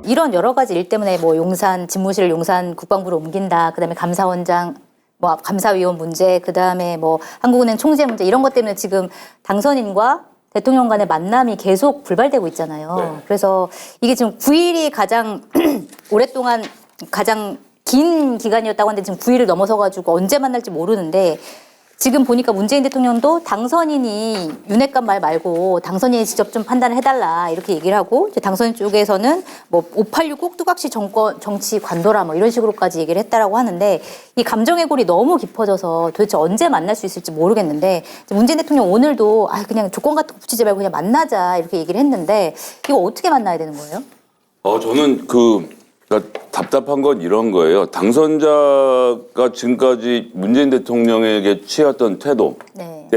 이런 여러 가지 일 때문에 뭐 용산 집무실을 용산 국방부로 옮긴다. 그다음에 감사원장 뭐 감사위원 문제, 그다음에 뭐 한국은행 총재 문제 이런 것 때문에 지금 당선인과 대통령 간의 만남이 계속 불발되고 있잖아요. 네. 그래서 이게 지금 9일이 가장 오랫동안 가장 긴 기간이었다고 하는데 지금 9일을 넘어서가지고 언제 만날지 모르는데 지금 보니까 문재인 대통령도 당선인이 윤핵관 말 말고 당선인이 직접 좀 판단을 해달라 이렇게 얘기를 하고 이제 당선인 쪽에서는 뭐 586 꼭두각시 정치 관둬라 뭐 이런 식으로까지 얘기를 했다라고 하는데 이 감정의 골이 너무 깊어져서 도대체 언제 만날 수 있을지 모르겠는데 문재인 대통령 오늘도 그냥 조건 같은 거 붙이지 말고 그냥 만나자 이렇게 얘기를 했는데 이거 어떻게 만나야 되는 거예요? 저는 그러니까 답답한 건 이런 거예요. 당선자가 지금까지 문재인 대통령에게 취했던 태도, 네.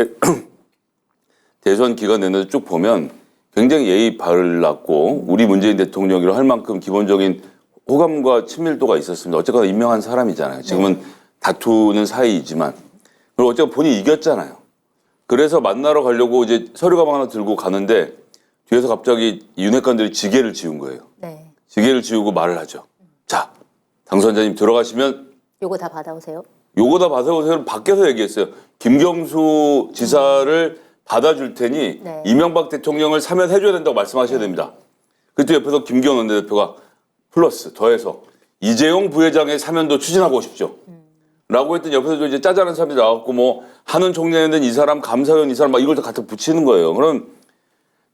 대선 기간 내내 쭉 보면 굉장히 예의 바르고 우리 문재인 대통령이라 할 만큼 기본적인 호감과 친밀도가 있었습니다. 어쨌거나 임명한 사람이잖아요. 지금은 네. 다투는 사이이지만. 그리고 어쨌든 본인이 이겼잖아요. 그래서 만나러 가려고 이제 서류 가방 하나 들고 가는데 뒤에서 갑자기 윤핵관들이 지게를 지운 거예요. 네. 지게를 지우고 말을 하죠. 자, 당선자님 들어가시면 요거 다 받아오세요. 요거 다 받아오세요. 밖에서 얘기했어요. 김경수 지사를 받아줄 테니 네. 이명박 대통령을 사면해줘야 된다고 말씀하셔야 됩니다. 그때 옆에서 김기현 원내대표가 플러스 더해서 이재용 부회장의 사면도 추진하고 오십시오. 라고 했더니 옆에서 이제 짜잘한 사람들이 나왔고 뭐 한은 총리는 이 사람, 감사위원 이 사람 막 이걸 다 갖다 붙이는 거예요. 그럼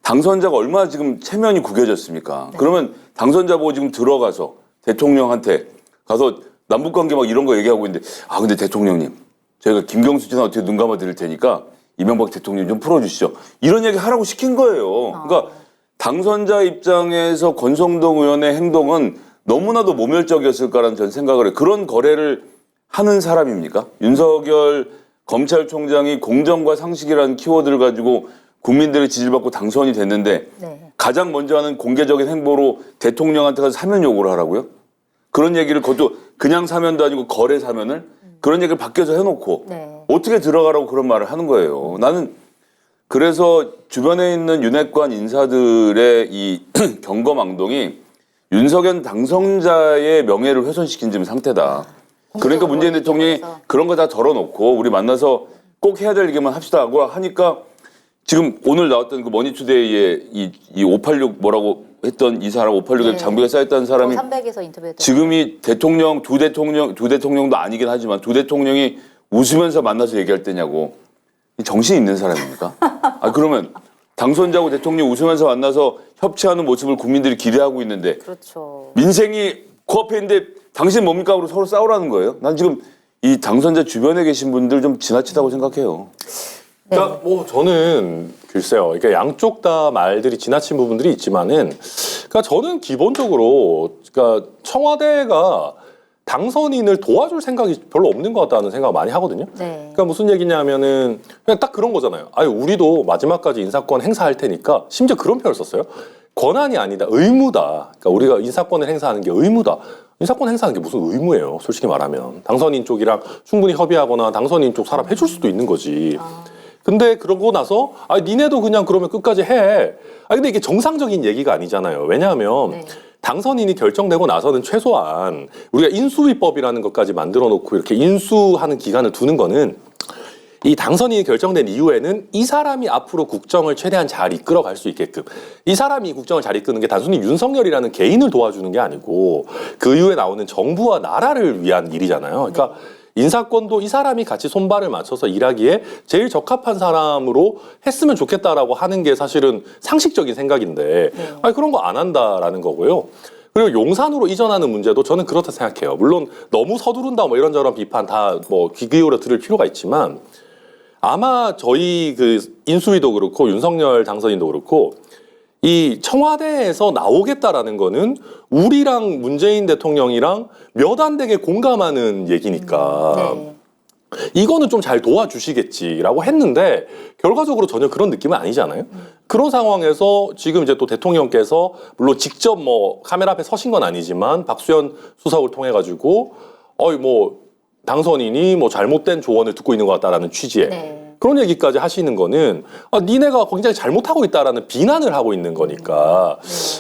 당선자가 얼마나 지금 체면이 구겨졌습니까? 네. 그러면 당선자 보고 지금 들어가서 대통령한테 가서 남북관계 막 이런 거 얘기하고 있는데 근데 대통령님 저희가 김경수 지사 어떻게 눈 감아 드릴 테니까 이명박 대통령 좀 풀어주시죠. 이런 얘기 하라고 시킨 거예요. 그러니까 당선자 입장에서 권성동 의원의 행동은 너무나도 모멸적이었을 거라는 전 생각을 해요. 그런 거래를 하는 사람입니까? 윤석열 검찰총장이 공정과 상식이라는 키워드를 가지고 국민들의 지지를 받고 당선이 됐는데 네. 가장 먼저 하는 공개적인 행보로 대통령한테 가서 사면 요구를 하라고요? 그런 얘기를 그것도 그냥 사면도 아니고 거래 사면을 그런 얘기를 밖에서 해놓고 네. 어떻게 들어가라고 그런 말을 하는 거예요. 나는 그래서 주변에 있는 윤핵관 인사들의 이 경거망동이 윤석열 당선자의 명예를 훼손시킨 지금 상태다. 그러니까 문재인 대통령이 그런 거 다 덜어놓고 우리 만나서 꼭 해야 될 얘기만 합시다 하고 하니까 지금 오늘 나왔던 그 머니투데이에 이 586 뭐라고 했던 이 사람 586에 네. 장비가 쌓였다는 사람이 300에서 인터뷰했던 지금이 두 대통령도 아니긴 하지만 두 대통령이 웃으면서 만나서 얘기할 때냐고 정신 있는 사람입니까? 그러면 당선자고 대통령이 웃으면서 만나서 협치하는 모습을 국민들이 기대하고 있는데 그렇죠. 민생이 코앞에 있는데 당신 뭡니까? 하고 서로 싸우라는 거예요. 난 지금 이 당선자 주변에 계신 분들 좀 지나치다고 생각해요. 네. 그러니까 뭐 저는 글쎄요. 그러니까 양쪽 다 말들이 지나친 부분들이 있지만은 그러니까 저는 기본적으로 그러니까 청와대가 당선인을 도와줄 생각이 별로 없는 것 같다는 생각을 많이 하거든요. 네. 그러니까 무슨 얘기냐면은 그냥 딱 그런 거잖아요. 우리도 마지막까지 인사권 행사할 테니까 심지어 그런 표현을 썼어요. 권한이 아니다. 의무다. 그러니까 우리가 인사권을 행사하는 게 의무다. 인사권 행사하는 게 무슨 의무예요. 솔직히 말하면. 당선인 쪽이랑 충분히 협의하거나 당선인 쪽 사람 해줄 수도 있는 거지. 근데 그러고 나서 니네도 그냥 그러면 끝까지 해. 근데 이게 정상적인 얘기가 아니잖아요. 왜냐하면 네. 당선인이 결정되고 나서는 최소한 우리가 인수위법이라는 것까지 만들어 놓고 이렇게 인수하는 기간을 두는 거는 이 당선인이 결정된 이후에는 이 사람이 앞으로 국정을 최대한 잘 이끌어갈 수 있게끔 이 사람이 국정을 잘 이끄는 게 단순히 윤석열이라는 개인을 도와주는 게 아니고 그 이후에 나오는 정부와 나라를 위한 일이잖아요. 그러니까 인사권도 이 사람이 같이 손발을 맞춰서 일하기에 제일 적합한 사람으로 했으면 좋겠다라고 하는 게 사실은 상식적인 생각인데 그런 거 안 한다라는 거고요. 그리고 용산으로 이전하는 문제도 저는 그렇다 생각해요. 물론 너무 서두른다 뭐 이런저런 비판 다 뭐 귀 기울여 들을 필요가 있지만 아마 저희 그 인수위도 그렇고 윤석열 당선인도 그렇고 이 청와대에서 나오겠다라는 거는 우리랑 문재인 대통령이랑 몇 안 되게 공감하는 얘기니까 네. 이거는 좀 잘 도와주시겠지라고 했는데 결과적으로 전혀 그런 느낌은 아니잖아요. 그런 상황에서 지금 이제 또 대통령께서 물론 직접 뭐 카메라 앞에 서신 건 아니지만 박수현 수석을 통해 가지고 뭐 당선인이 뭐 잘못된 조언을 듣고 있는 것 같다라는 취지의 네. 그런 얘기까지 하시는 거는 니네가 굉장히 잘못하고 있다라는 비난을 하고 있는 거니까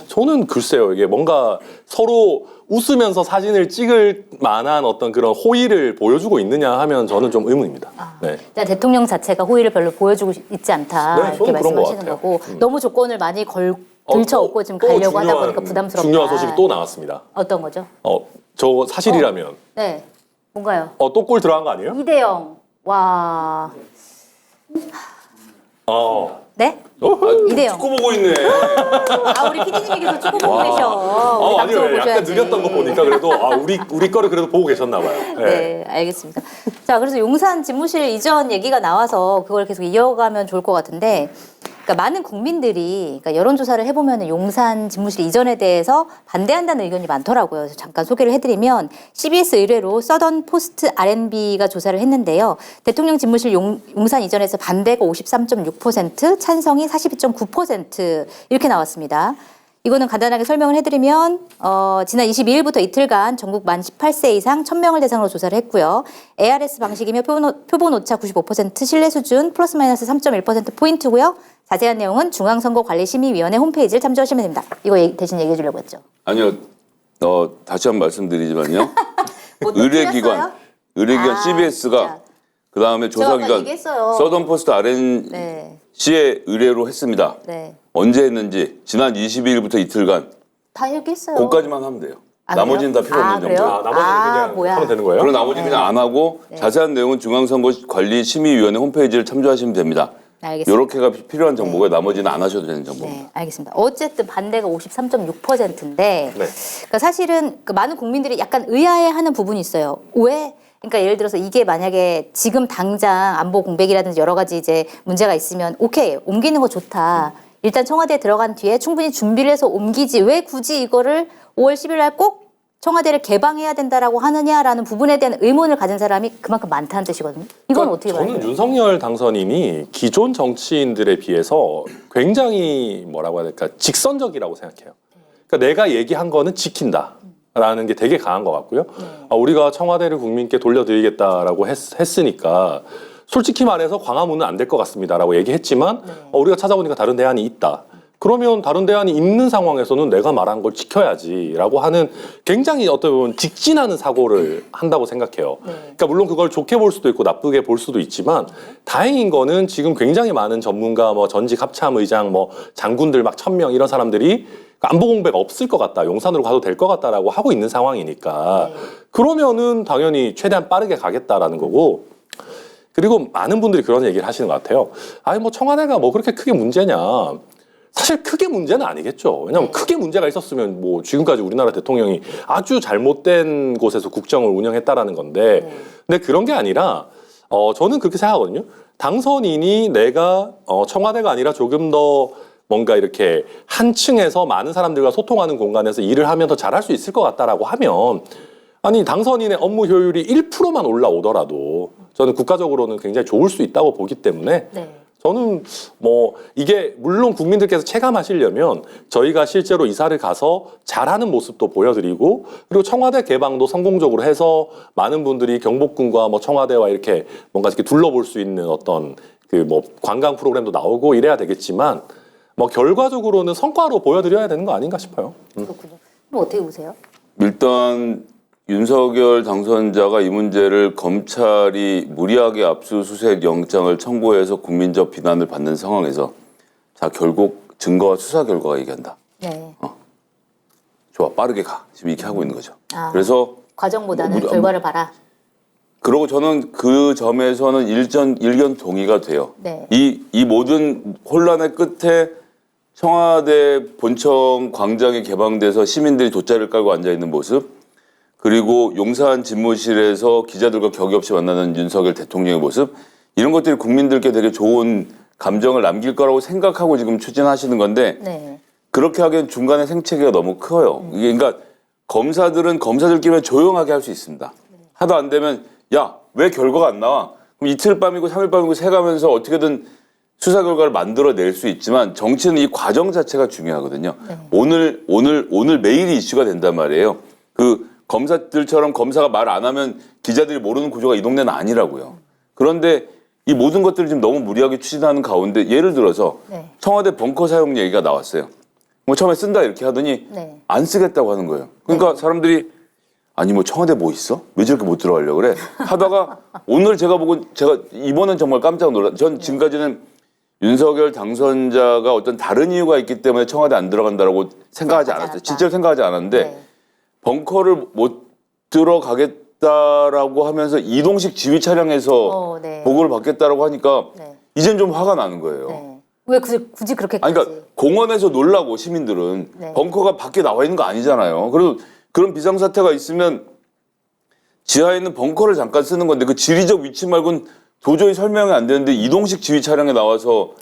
저는 글쎄요 이게 뭔가 서로 웃으면서 사진을 찍을 만한 어떤 그런 호의를 보여주고 있느냐 하면 저는 좀 의문입니다. 네. 일단 대통령 자체가 호의를 별로 보여주고 있지 않다 네, 이렇게 저는 그런 것 말씀하시는 같아요. 거고 너무 조건을 많이 들쳐업고 지금 또 가려고 하다 중요한- 보니까 부담스럽다. 중요한 소식이 또 나왔습니다. 어떤 거죠? 저 사실이라면 네, 뭔가요? 또 골 들어간 거 아니에요? 2대0. 와, 네? 2대0. 축구 보고 있네. 아, 우리 PD님께서 축구 보고 계셔. 우리 아니요, 방송 약간 보셔야지. 느렸던 거 보니까 그래도 우리 거를 그래도 보고 계셨나 봐요. 네, 알겠습니다. 자, 그래서 용산 집무실 이전 얘기가 나와서 그걸 계속 이어가면 좋을 것 같은데, 그러니까 많은 국민들이 그러니까 여론조사를 해보면 용산 집무실 이전에 대해서 반대한다는 의견이 많더라고요. 그래서 잠깐 소개를 해드리면 CBS 의뢰로 서던 포스트 R&B가 조사를 했는데요. 대통령 집무실 용산 이전에서 반대가 53.6%, 찬성이 42.9% 이렇게 나왔습니다. 이거는 간단하게 설명을 해드리면 지난 22일부터 이틀간 전국 만 18세 이상 1000명을 대상으로 조사를 했고요. ARS 방식이며 표본 오차 95%, 신뢰 수준 플러스 마이너스 3.1%포인트고요. 자세한 내용은 중앙선거관리심의위원회 홈페이지를 참조하시면 됩니다. 이거 대신 얘기해 주려고 했죠. 아니요. 다시 한 번 말씀드리지만요. 뭐또 틀렸어요? 의뢰기관 CBS가 진짜. 그 다음에 제가 아까 조사기관 얘기했어요. 서던포스트 RNC의 네. 의뢰로 했습니다. 네. 언제 했는지 지난 22일부터 이틀간 다 얘기했어요. 그것까지만 하면 돼요. 아, 나머지는 다 필요 없는 그래요? 정도. 나머지는 그냥 뭐야. 하면 되는 거예요? 그리고 나머지 그냥 안 하고 자세한 내용은 중앙선거관리심의위원회 홈페이지를 참조하시면 됩니다. 알겠습니다. 이렇게가 필요한 정보고요. 나머지는 안 하셔도 되는 정보입니다. 네, 알겠습니다. 어쨌든 반대가 53.6%인데, 네. 그러니까 사실은 그 많은 국민들이 약간 의아해하는 부분이 있어요. 왜? 그러니까 예를 들어서 이게 만약에 지금 당장 안보 공백이라든지 여러 가지 이제 문제가 있으면 오케이 옮기는 거 좋다. 일단 청와대에 들어간 뒤에 충분히 준비를 해서 옮기지 왜 굳이 이거를 5월 10일 날 꼭 청와대를 개방해야 된다라고 하느냐라는 부분에 대한 의문을 가진 사람이 그만큼 많다는 뜻이거든요. 이건 어떻게 봐요? 저는 윤석열 당선인이 기존 정치인들에 비해서 굉장히 뭐라고 해야 될까 직선적이라고 생각해요. 그러니까 내가 얘기한 거는 지킨다라는 게 되게 강한 것 같고요. 우리가 청와대를 국민께 돌려드리겠다라고 했으니까 솔직히 말해서 광화문은 안 될 것 같습니다라고 얘기했지만 우리가 찾아보니까 다른 대안이 있다. 그러면 다른 대안이 있는 상황에서는 내가 말한 걸 지켜야지라고 하는 굉장히 어떻게 보면 직진하는 사고를 한다고 생각해요. 그러니까 물론 그걸 좋게 볼 수도 있고 나쁘게 볼 수도 있지만 다행인 거는 지금 굉장히 많은 전문가, 뭐 전직 합참의장, 뭐 장군들 막 1000명 이런 사람들이 안보 공백 없을 것 같다, 용산으로 가도 될 것 같다라고 하고 있는 상황이니까 그러면은 당연히 최대한 빠르게 가겠다라는 거고. 그리고 많은 분들이 그런 얘기를 하시는 것 같아요. 아니 뭐 청와대가 뭐 그렇게 크게 문제냐. 사실 크게 문제는 아니겠죠. 왜냐하면 크게 문제가 있었으면 뭐 지금까지 우리나라 대통령이 아주 잘못된 곳에서 국정을 운영했다라는 건데 근데 그런 게 아니라 저는 그렇게 생각하거든요. 당선인이 내가 청와대가 아니라 조금 더 뭔가 이렇게 한 층에서 많은 사람들과 소통하는 공간에서 일을 하면 더 잘할 수 있을 것 같다라고 하면 아니 당선인의 업무 효율이 1%만 올라오더라도 저는 국가적으로는 굉장히 좋을 수 있다고 보기 때문에 저는 뭐 이게 물론 국민들께서 체감하시려면 저희가 실제로 이사를 가서 잘하는 모습도 보여드리고 그리고 청와대 개방도 성공적으로 해서 많은 분들이 경복궁과 뭐 청와대와 이렇게 뭔가 이렇게 둘러볼 수 있는 어떤 그 뭐 관광 프로그램도 나오고 이래야 되겠지만 뭐 결과적으로는 성과로 보여드려야 되는 거 아닌가 싶어요. 그렇군요. 그럼 어떻게 보세요? 일단 윤석열 당선자가 이 문제를 검찰이 무리하게 압수수색 영장을 청구해서 국민적 비난을 받는 상황에서 자 결국 증거와 수사 결과가 얘기한다. 네. 좋아 빠르게 가. 지금 이렇게 하고 있는 거죠. 그래서 과정보다는 결과를 봐라. 그리고 저는 그 점에서는 일견 동의가 돼요. 네. 이 모든 혼란의 끝에 청와대 본청 광장이 개방돼서 시민들이 돗자리를 깔고 앉아있는 모습 그리고 용산 집무실에서 기자들과 격이 없이 만나는 윤석열 대통령의 모습 이런 것들이 국민들께 되게 좋은 감정을 남길 거라고 생각하고 지금 추진하시는 건데 그렇게 하기엔 중간에 생채기가 너무 커요. 이게 그러니까 검사들은 검사들끼리 조용하게 할 수 있습니다. 하도 안 되면 야, 왜 결과가 안 나와? 그럼 이틀 밤이고 3일 밤이고 새가면서 어떻게든 수사 결과를 만들어낼 수 있지만 정치는 이 과정 자체가 중요하거든요. 오늘 매일이 이슈가 된단 말이에요. 그 검사들처럼 검사가 말 안 하면 기자들이 모르는 구조가 이 동네는 아니라고요. 그런데 이 모든 것들을 지금 너무 무리하게 추진하는 가운데 예를 들어서 네. 청와대 벙커 사용 얘기가 나왔어요. 뭐 처음에 쓴다 이렇게 하더니 네. 안 쓰겠다고 하는 거예요. 그러니까 사람들이 아니 뭐 청와대 뭐 있어? 왜 저렇게 못 들어가려고 그래? 하다가 오늘 제가 이번엔 정말 깜짝 놀랐. 전 지금까지는 윤석열 당선자가 어떤 다른 이유가 있기 때문에 청와대 안 들어간다라고 생각하지 않았어요. 않았다. 진짜로 생각하지 않았는데 네. 벙커를 못 들어가겠다라고 하면서 이동식 지휘 차량에서 네. 보고를 받겠다라고 하니까 네. 이젠 좀 화가 나는 거예요. 네. 왜 굳이 그렇게까지? 아니, 그러니까 공원에서 놀라고 시민들은 네. 벙커가 밖에 나와 있는 거 아니잖아요. 그래도 그런 비상사태가 있으면 지하에 있는 벙커를 잠깐 쓰는 건데 그 지리적 위치 말고는 도저히 설명이 안 되는데 이동식 지휘 차량에 나와서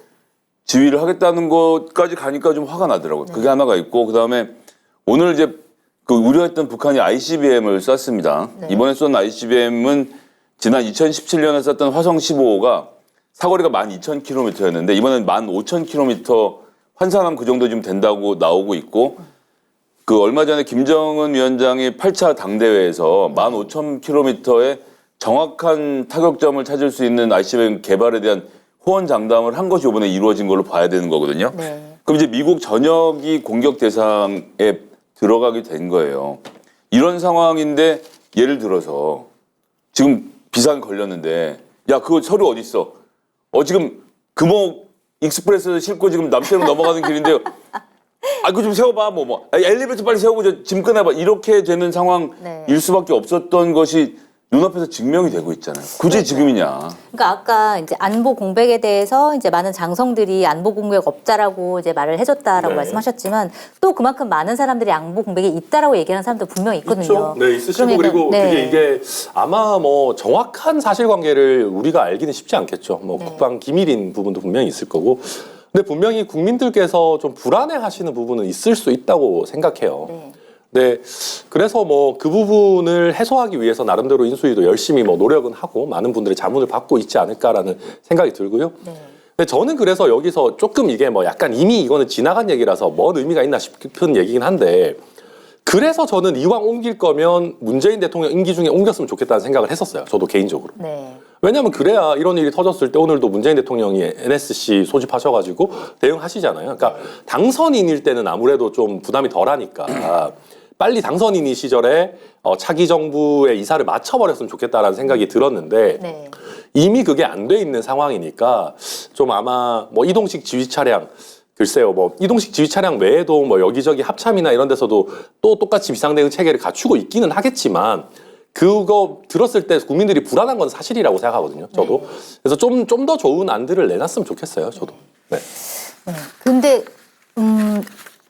지휘를 하겠다는 것까지 가니까 좀 화가 나더라고요. 그게 하나가 있고 그다음에 오늘 이제 그 우려했던 북한이 ICBM을 쐈습니다. 네. 이번에 쏜 ICBM은 지난 2017년에 쐈던 화성 15호가 사거리가 12,000km였는데 이번엔 15,000km 환산하면 그 정도 좀 된다고 나오고 있고 그 얼마 전에 김정은 위원장이 8차 당대회에서 15,000km의 정확한 타격점을 찾을 수 있는 ICBM 개발에 대한 호언장담을 한 것이 이번에 이루어진 걸로 봐야 되는 거거든요. 네. 그럼 이제 미국 전역이 공격 대상에 들어가게 된 거예요. 이런 상황인데 예를 들어서 지금 비상이 걸렸는데 야 그거 서류 어디 있어? 지금 금호 익스프레스에서 싣고 지금 남편으로 넘어가는 길인데요. 그거 좀 세워봐. 엘리베이터 빨리 세우고 짐 꺼내봐. 이렇게 되는 상황일 네. 수밖에 없었던 것이 눈앞에서 증명이 되고 있잖아요. 굳이 지금이냐. 그러니까 아까 이제 안보 공백에 대해서 이제 많은 장성들이 안보 공백 없다라고 이제 말을 해줬다라고 네. 말씀하셨지만 또 그만큼 많은 사람들이 안보 공백이 있다라고 얘기하는 사람도 분명히 있거든요. 있죠. 네, 있으시고 그러면은, 그리고 네. 그게 이게 아마 뭐 정확한 사실관계를 우리가 알기는 쉽지 않겠죠. 뭐 네. 국방 기밀인 부분도 분명히 있을 거고. 근데 분명히 국민들께서 좀 불안해하시는 부분은 있을 수 있다고 생각해요. 네. 네, 그래서 뭐 그 부분을 해소하기 위해서 나름대로 인수위도 열심히 뭐 노력은 하고 많은 분들의 자문을 받고 있지 않을까라는 생각이 들고요. 네. 근데 저는 그래서 여기서 조금 이게 뭐 약간 이미 이거는 지나간 얘기라서 뭔 의미가 있나 싶은 얘기긴 한데 그래서 저는 이왕 옮길 거면 문재인 대통령 임기 중에 옮겼으면 좋겠다는 생각을 했었어요. 저도 개인적으로. 네. 왜냐하면 그래야 이런 일이 터졌을 때 오늘도 문재인 대통령이 NSC 소집하셔가지고 대응하시잖아요. 그러니까 당선인일 때는 아무래도 좀 부담이 덜하니까 빨리 당선인이 시절에 차기 정부의 이사를 맞춰버렸으면 좋겠다라는 생각이 들었는데 네. 이미 그게 안 돼 있는 상황이니까 좀 아마 뭐 이동식 지휘 차량 글쎄요, 뭐 이동식 지휘 차량 외에도 뭐 여기저기 합참이나 이런 데서도 또 똑같이 비상대응 체계를 갖추고 있기는 하겠지만 그거 들었을 때 국민들이 불안한 건 사실이라고 생각하거든요. 저도. 네. 그래서 좀 더 좋은 안들을 내놨으면 좋겠어요. 저도. 네. 네. 근데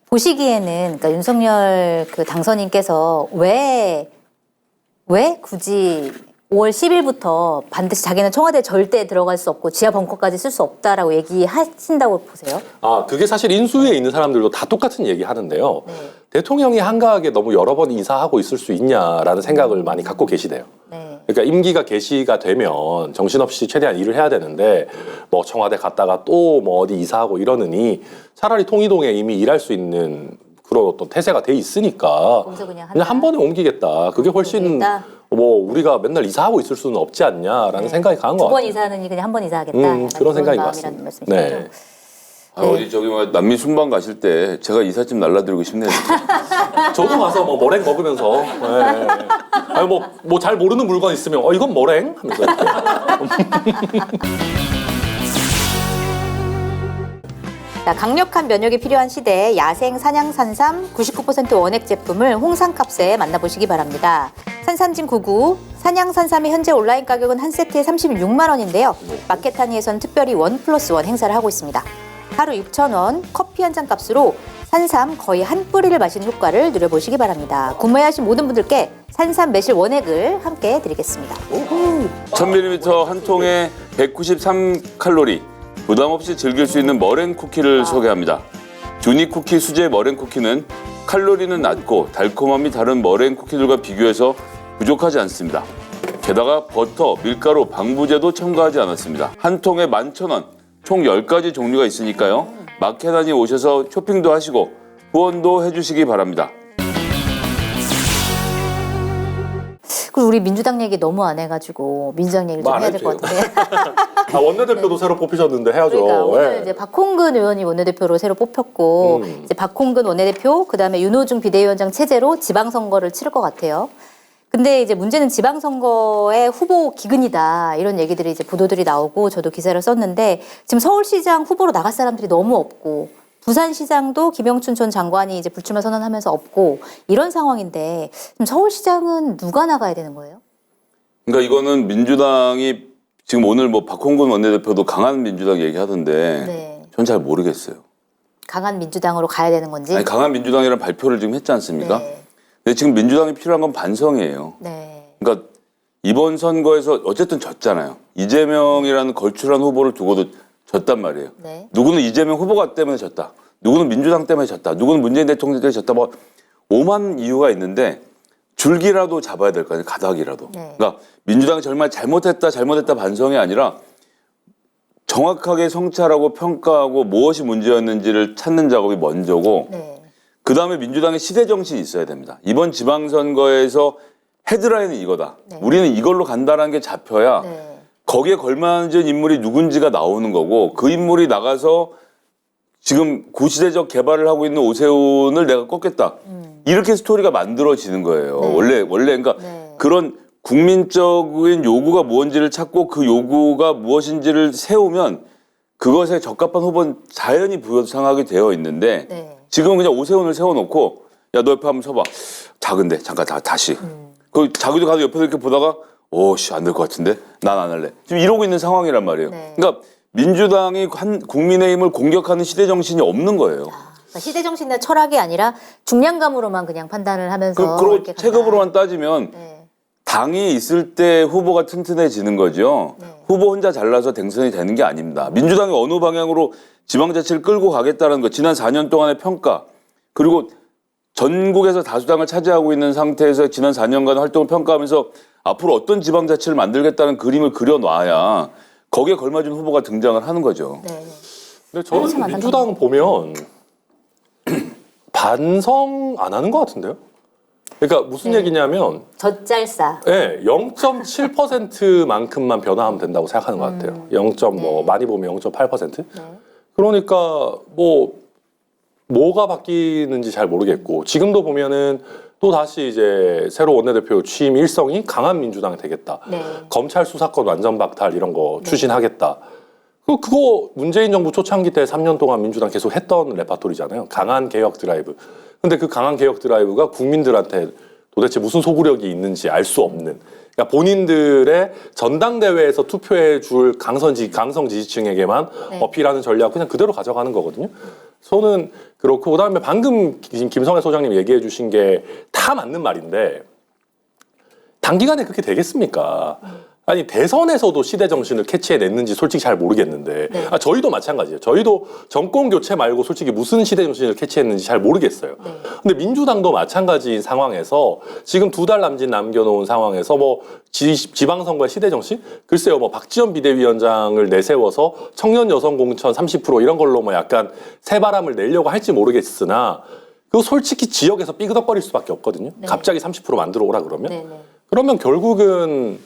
보시기에는 그러니까 윤석열 그 당선인께서 왜 굳이 5월 10일부터 반드시 자기는 청와대 절대 들어갈 수 없고 지하 벙커까지 쓸 수 없다라고 얘기하신다고 보세요? 그게 사실 인수위에 있는 사람들도 다 똑같은 얘기 하는데요. 네. 대통령이 한가하게 너무 여러 번 이사하고 있을 수 있냐라는 생각을 많이 갖고 계시대요. 네. 그러니까 임기가 개시가 되면 정신없이 최대한 일을 해야 되는데 뭐 청와대 갔다가 또 뭐 어디 이사하고 이러느니 차라리 통이동에 이미 일할 수 있는 그런 어떤 태세가 돼 있으니까 거기서 그냥 한 번에 옮기겠다. 그게 훨씬 옮기겠다? 뭐 우리가 맨날 이사하고 있을 수는 없지 않냐라는 생각이 강한 것 두 번 같아요. 이사하느니 그냥 한 번 이사하겠다. 그런 생각인 것 마음이라는 같습니다. 말씀이시죠? 네. 어디 저기 뭐 남미 순방 가실 때 제가 이삿짐 날라드리고 싶네요. 진짜. 저도 가서 뭐 머랭 먹으면서 네. 아니 뭐 잘 모르는 물건 있으면 이건 머랭 하면서 이렇게. 자, 강력한 면역이 필요한 시대에 야생 산양 산삼 99% 원액 제품을 홍삼값에 만나보시기 바랍니다. 산삼진 99, 산양 산삼의 현재 온라인 가격은 한 세트에 36만 원인데요. 마켓타니에서는 특별히 1+1 행사를 하고 있습니다. 하루 6,000원, 커피 한 잔 값으로 산삼 거의 한 뿌리를 마시는 효과를 누려보시기 바랍니다. 구매하신 모든 분들께 산삼 매실 원액을 함께 드리겠습니다. 1000ml 한 통에 193칼로리. 부담 없이 즐길 수 있는 머랭 쿠키를 소개합니다. 주니 쿠키 수제 머랭 쿠키는 칼로리는 낮고 달콤함이 다른 머랭 쿠키들과 비교해서 부족하지 않습니다. 게다가 버터, 밀가루, 방부제도 첨가하지 않았습니다. 한 통에 11,000원, 총 10가지 종류가 있으니까요. 마켓안에 오셔서 쇼핑도 하시고 후원도 해주시기 바랍니다. 그리고 우리 민주당 얘기 너무 안 해가지고 민주당 얘기를 좀 뭐안 해야 될 것 해도 같은데. 원내대표도 새로 뽑히셨는데 해야죠. 그러니까 오늘 예. 이제 박홍근 의원이 원내대표로 새로 뽑혔고 이제 박홍근 원내대표 그다음에 윤호중 비대위원장 체제로 지방선거를 치를 것 같아요. 근데 이제 문제는 지방선거의 후보 기근이다 이런 얘기들이 이제 보도들이 나오고 저도 기사를 썼는데 지금 서울시장 후보로 나갈 사람들이 너무 없고 부산시장도 김영춘 전 장관이 이제 불출마 선언하면서 없고 이런 상황인데 지금 서울시장은 누가 나가야 되는 거예요? 그러니까 이거는 민주당이 지금 오늘 뭐 박홍근 원내대표도 강한 민주당 얘기하던데 네. 전 잘 모르겠어요. 강한 민주당으로 가야 되는 건지? 아니, 강한 민주당이라는 발표를 지금 했지 않습니까? 네. 근데 지금 민주당이 필요한 건 반성이에요. 네. 그러니까 이번 선거에서 어쨌든 졌잖아요. 이재명이라는 걸출한 후보를 두고도 졌단 말이에요. 네. 누구는 이재명 후보가 때문에 졌다. 누구는 민주당 때문에 졌다. 누구는 문재인 대통령 때문에 졌다. 뭐 오만 이유가 있는데 줄기라도 잡아야 될 거 아니에요. 가닥이라도. 네. 그러니까 민주당이 정말 잘못했다 반성이 아니라 정확하게 성찰하고 평가하고 무엇이 문제였는지를 찾는 작업이 먼저고 네. 그다음에 민주당의 시대 정신이 있어야 됩니다. 이번 지방선거에서 헤드라인은 이거다. 네. 우리는 이걸로 간다는 게 잡혀야 네. 거기에 걸맞은 인물이 누군지가 나오는 거고 그 인물이 나가서 지금 구시대적 개발을 하고 있는 오세훈을 내가 꺾겠다. 이렇게 스토리가 만들어지는 거예요. 네. 원래 그러니까 네. 그런 국민적인 요구가 무엇인지를 찾고 그 요구가 무엇인지를 세우면 그것에 적합한 후보는 자연히 부상하게 되어 있는데 네. 지금 그냥 오세훈을 세워놓고 야 너 옆에 한번 서봐. 작은데 잠깐 다시. 그 자기도 가서 옆에서 이렇게 보다가 오씨 안 될 것 같은데 난 안 할래. 지금 이러고 있는 상황이란 말이에요. 네. 그러니까 민주당이 한 국민의힘을 공격하는 시대 정신이 없는 거예요. 그러니까 시대 정신이나 철학이 아니라 중량감으로만 그냥 판단을 하면서 그리고 이렇게 간다. 체급으로만 따지면 네. 당이 있을 때 후보가 튼튼해지는 거죠. 네. 후보 혼자 잘라서 당선이 되는 게 아닙니다. 민주당이 어느 방향으로 지방자치를 끌고 가겠다는 거 지난 4년 동안의 평가 그리고 전국에서 다수당을 차지하고 있는 상태에서 지난 4년간 활동을 평가하면서 앞으로 어떤 지방자치를 만들겠다는 그림을 그려놔야 거기에 걸맞은 후보가 등장을 하는 거죠. 네. 네. 근데 저는 참 민주당 보면 반성 안 하는 것 같은데요? 그러니까 무슨 네. 얘기냐면 젖잘싸. 네, 0.7%만큼만 변화하면 된다고 생각하는 것 같아요. 0. 뭐 네. 많이 보면 0.8%. 네. 그러니까 뭐가 바뀌는지 잘 모르겠고 지금도 보면은 또 다시 이제 새로 원내대표 취임 일성이 강한 민주당이 되겠다. 네. 검찰 수사권 완전 박탈 이런 거 추진하겠다. 그거 문재인 정부 초창기 때 3년 동안 민주당 계속 했던 레파토리잖아요. 강한 개혁 드라이브. 근데 그 강한 개혁 드라이브가 국민들한테 도대체 무슨 소구력이 있는지 알 수 없는. 그러니까 본인들의 전당대회에서 투표해 줄 강성 지지층에게만 네. 어필하는 전략 그냥 그대로 가져가는 거거든요. 저는 그렇고 그다음에 방금 김성애 소장님 얘기해 주신 게 다 맞는 말인데 단기간에 그렇게 되겠습니까? 아니 대선에서도 시대 정신을 캐치해냈는지 솔직히 잘 모르겠는데 네. 저희도 마찬가지예요. 저희도 정권 교체 말고 솔직히 무슨 시대 정신을 캐치했는지 잘 모르겠어요. 네. 근데 민주당도 마찬가지인 상황에서 지금 2달 남짓 남겨놓은 상황에서 뭐 지방선거의 시대 정신? 글쎄요, 뭐 박지원 비대위원장을 내세워서 청년 여성 공천 30% 이런 걸로 뭐 약간 새바람을 내려고 할지 모르겠으나 그거 솔직히 지역에서 삐그덕거릴 수밖에 없거든요. 네. 갑자기 30% 만들어 오라 그러면. 네. 네. 그러면 결국은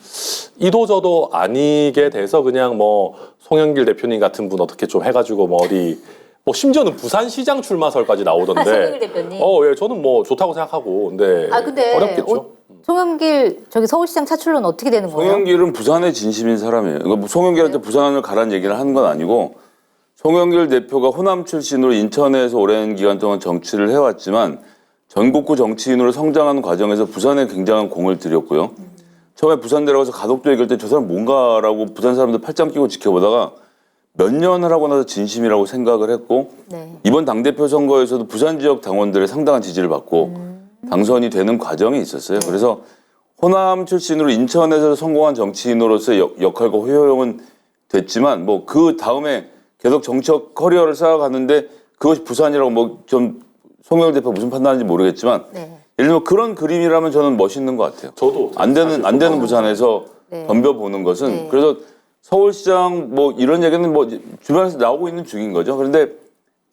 이도저도 아니게 돼서 그냥 뭐 송영길 대표님 같은 분 어떻게 좀 해가지고 뭐 어디 뭐 심지어는 부산시장 출마설까지 나오던데. 송영길 대표님. 예, 저는 뭐 좋다고 생각하고 근데 근데 어렵겠죠. 송영길 저기 서울시장 차출로는 어떻게 되는 거예요? 송영길은 부산의 진심인 사람이에요. 그러니까 송영길한테 부산을 가라는 얘기를 하는 건 아니고 송영길 대표가 호남 출신으로 인천에서 오랜 기간 동안 정치를 해왔지만 전국구 정치인으로 성장하는 과정에서 부산에 굉장한 공을 들였고요. 처음에 부산 내려가서 가덕도 얘기할 때 저 사람 뭔가라고 부산 사람들 팔짱 끼고 지켜보다가 몇 년을 하고 나서 진심이라고 생각을 했고 네. 이번 당대표 선거에서도 부산 지역 당원들의 상당한 지지를 받고 당선이 되는 과정이 있었어요. 그래서 호남 출신으로 인천에서 성공한 정치인으로서의 역할과 효용은 됐지만 뭐 그 다음에 계속 정치적 커리어를 쌓아갔는데 그것이 부산이라고 뭐 좀 송영길 대표 무슨 판단인지 모르겠지만 네. 예를 들면 그런 그림이라면 저는 멋있는 것 같아요. 저도 안 되는 부산에서 네. 덤벼보는 것은 네. 그래서 서울시장 뭐 이런 얘기는 뭐 주변에서 나오고 있는 중인 거죠. 그런데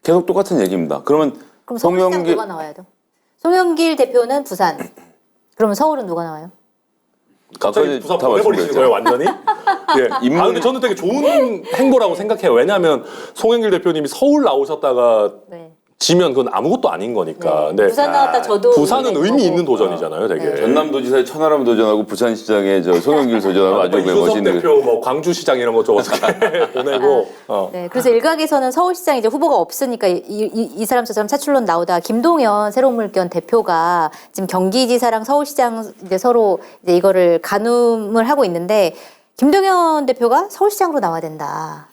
계속 똑같은 얘기입니다. 그러면 그럼 서울시장 누가 나와야 돼? 송영길 대표는 부산. 그러면 서울은 누가 나와요? 갑자기 부산 다 보내버리시는 거예요, 완전히? 예. 인물이- 근데 저는 되게 좋은 행보라고 생각해요. 왜냐하면 송영길 대표님이 서울 나오셨다가 네. 지면 그건 아무것도 아닌 거니까. 근데 부산 나왔다 저도 부산은 의미 의미 있고. 있는 도전이잖아요, 되게. 전남도지사의 천하람 도전하고 부산시장의 저 송영길 도전하고 아주 뭐 이준석 멋있는. 대표, 뭐 광주시장 이런 거 좀 어떻게 보내고. 네, 그래서 일각에서는 서울시장 이제 후보가 없으니까 이 사람 저 사람 차출론 나오다가 김동연 새로운물견 대표가 지금 경기지사랑 서울시장 이제 서로 이제 이거를 가늠을 하고 있는데 김동연 대표가 서울시장으로 나와야 된다.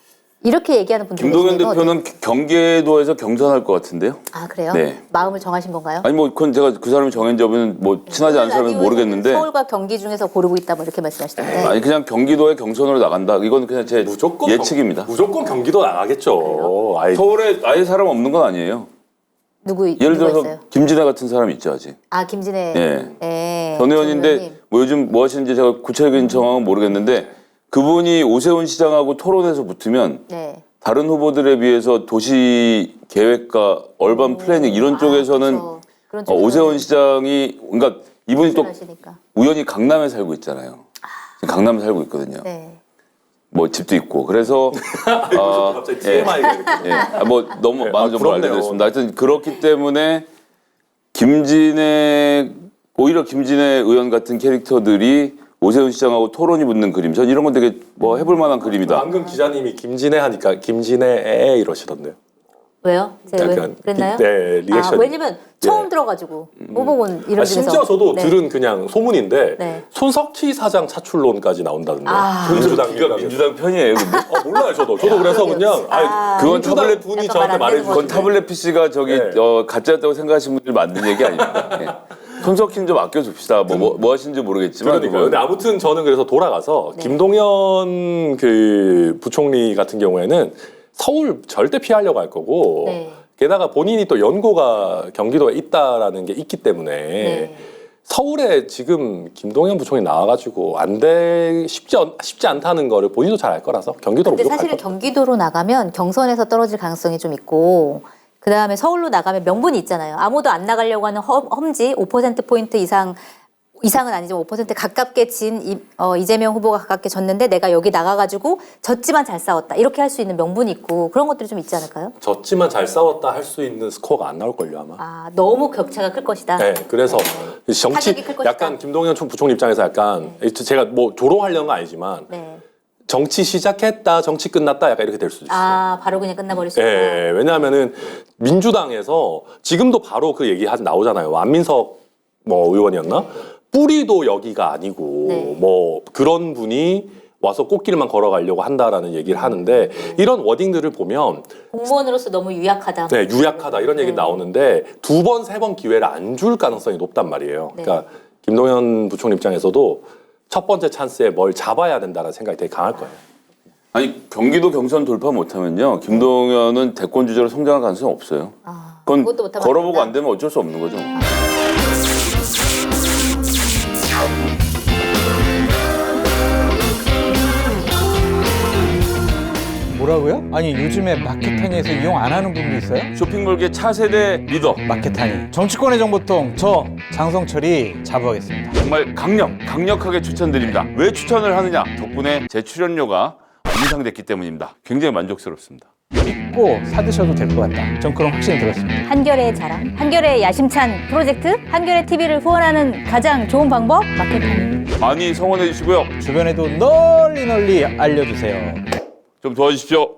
이렇게 얘기하는 분들이 김동연 계시네요. 대표는 경기도에서 경선할 것 같은데요. 아 그래요? 네. 마음을 정하신 건가요? 아니 뭐 그건 제가 그 사람이 정했는지는 뭐 친하지 않은 사람은 모르겠는데 서울과 경기 중에서 고르고 있다 뭐 이렇게 말씀하시던데. 아니 그냥 경기도에 경선으로 나간다. 이건 그냥 제 무조건 예측입니다. 무조건 경기도 나가겠죠. 아예 서울에 아예 사람 없는 건 아니에요. 예를 누가 들어서 있어요? 김진애 같은 사람이 있죠 아직. 아 김진애. 예. 네. 전 의원인데 뭐 요즘 뭐 하시는지 제가 구체적인 정황은 모르겠는데 그분이 오세훈 시장하고 토론에서 붙으면 네. 다른 후보들에 비해서 도시 계획과 얼반 플래닝 이런 쪽에서는 그렇죠. 그런 쪽에서는 오세훈 시장이 그러니까 이분이 또 하시니까. 우연히 강남에 살고 있잖아요. 지금 강남에 살고 있거든요. 네. 뭐 집도 있고 그래서 갑자기 TMI가 이렇게. 뭐 너무 네, 많은 아, 정보를 부럽네요. 알려드렸습니다. 하여튼 그렇기 때문에 오히려 김진애 의원 같은 캐릭터들이 오세훈 시장하고 토론이 붙는 그림. 전 이런 건 되게 뭐 해볼 만한 그림이다. 방금 기자님이 김진애 하니까 김진애 이러시던데요. 왜요? 제가 왜 약간 그랬나요? 네, 리액션이. 아, 왜냐면 처음 들어가지고 뽑아본 이름 중에서. 심지어 저도 네. 들은 그냥 소문인데 네. 손석희 사장 차출론까지 나온다던데. 아. 민주당 기가 일각에서. 민주당 편이에요. 근데 몰라요 저도. 저도 그래서 그냥 그건 민주당 타블렛 분이 약간 저한테 말안 말해주신 되는 그건 타블렛 PC가 저기 네. 가짜였다고 생각하시는 분들이 만든 얘기 아닙니다. 예. 손석희는 좀 아껴줍시다. 뭐 하시는지 모르겠지만. 그러니까요. 근데 아무튼 저는 그래서 돌아가서 네. 김동연 그 부총리 같은 경우에는 서울 절대 피하려고 할 거고 네. 게다가 본인이 또 연고가 경기도에 있다라는 게 있기 때문에 네. 서울에 지금 김동연 부총리 나와가지고 쉽지 않다는 거를 본인도 잘 알 거라서 경기도로 근데 무조건 사실은 갈 거예요. 경기도로 나가면 경선에서 떨어질 가능성이 좀 있고 그 다음에 서울로 나가면 명분이 있잖아요. 아무도 안 나가려고 하는 험지 5%포인트 이상은 아니지만 5% 가깝게 진 이재명 후보가 가깝게 졌는데 내가 여기 나가가지고 졌지만 잘 싸웠다. 이렇게 할 수 있는 명분이 있고 그런 것들이 좀 있지 않을까요? 졌지만 잘 싸웠다 할 수 있는 스코어가 안 나올걸요 아마. 아, 너무 격차가 클 것이다. 네, 그래서 정치 타격이 클 것이다. 약간 김동연 부총리 입장에서 약간 제가 뭐 조롱하려는 건 아니지만 네. 정치 시작했다, 정치 끝났다 약간 이렇게 될 수도 있어요. 아, 바로 그냥 끝나버릴 수 있다. 예, 왜냐하면은 민주당에서 지금도 바로 그 얘기 나오잖아요. 안민석 뭐 의원이었나? 뿌리도 여기가 아니고 네. 뭐 그런 분이 와서 꽃길만 걸어가려고 한다라는 얘기를 하는데 이런 워딩들을 보면 공무원으로서 너무 유약하다. 네, 유약하다 이런 얘기 나오는데 두 번, 세 번 기회를 안 줄 가능성이 높단 말이에요. 네. 그러니까 김동연 부총리 입장에서도 첫 번째 찬스에 뭘 잡아야 된다는 생각이 되게 강할 거예요. 아니 경기도 경선 돌파 못하면요. 김동연은 대권 주자로 성장할 가능성이 없어요. 아, 그건 그것도 못하면 걸어보고 안 안 되면 어쩔 수 없는 거죠. 뭐라고요? 아니 요즘에 마켓타니에서 이용 안 하는 분도 있어요? 쇼핑몰계 차세대 리더 마켓타니 정치권의 정보통 저 장성철이 자부하겠습니다. 정말 강력하게 추천드립니다. 왜 추천을 하느냐? 덕분에 제 출연료가 인상됐기 때문입니다. 굉장히 만족스럽습니다. 믿고 사드셔도 될 것 같다. 전 그런 확신이 들었습니다. 한결의 자랑, 한결의 야심찬 프로젝트, 한결의 TV를 후원하는 가장 좋은 방법 마케팅. 많이 성원해 주시고요. 주변에도 널리 알려주세요. 좀 도와주십시오.